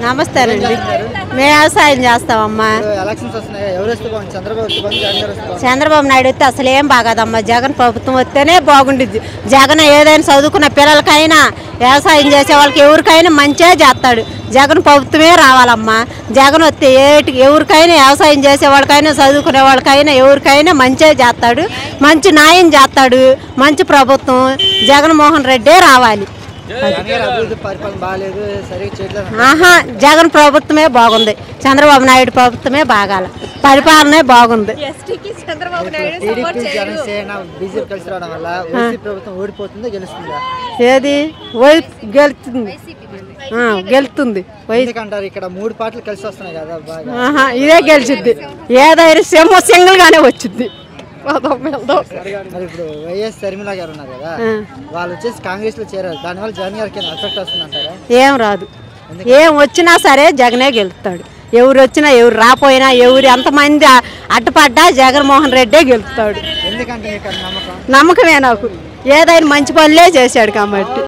నమస్తే అండి. మేము వ్యవసాయం చేస్తామమ్మా. చంద్రబాబు నాయుడు వస్తే అసలు ఏం బాగాదమ్మా. జగన్ ప్రభుత్వం వస్తేనే బాగుండిద్ది. జగన్ ఏదైనా చదువుకున్న పిల్లలకైనా వ్యవసాయం చేసే వాళ్ళకి ఎవరికైనా మంచిగా చేస్తాడు. జగన్ ప్రభుత్వమే రావాలమ్మా. జగన్ వస్తే ఎవరికైనా వ్యవసాయం చేసే వాళ్ళకైనా చదువుకునే వాళ్ళకైనా ఎవరికైనా మంచిగా చేస్తాడు. మంచి న్యాయం చేస్తాడు. మంచి ప్రభుత్వం జగన్మోహన్ రెడ్డే రావాలి. జగన్ ప్రభుత్వమే బాగుంది. చంద్రబాబు నాయుడు ప్రభుత్వమే బాగాల. పరిపాలనే బాగుంది. ఏది గెలుస్తుంది గెలుతుంది. ఇక్కడ 3 పార్టీలు కలిసి వస్తున్నాయి కదా, ఇదే గెలిచిద్ది. ఏదైనా సింగిల్ గానే వచ్చింది. ఇప్పుడు వైఎస్ షర్మిల గారు ఉన్నారు కదా, వాళ్ళు వచ్చేసి కాంగ్రెస్ లో చేరారు. దానివల్ల జగన్ గారికి ఎఫెక్ట్ వస్తుందంటారా? ఏం రాదు. ఏం వచ్చినా సరే జగనే గెలుస్తాడు. ఎవరు వచ్చినా ఎవరు రాపోయినా ఎవరు ఎంతమంది అడ్డుపడ్డా జగన్మోహన్ రెడ్డే గెలుస్తాడు. ఎందుకంటే నమ్మకమే నాకు. ఏదైనా మంచి పనులే చేశాడు కాబట్టి.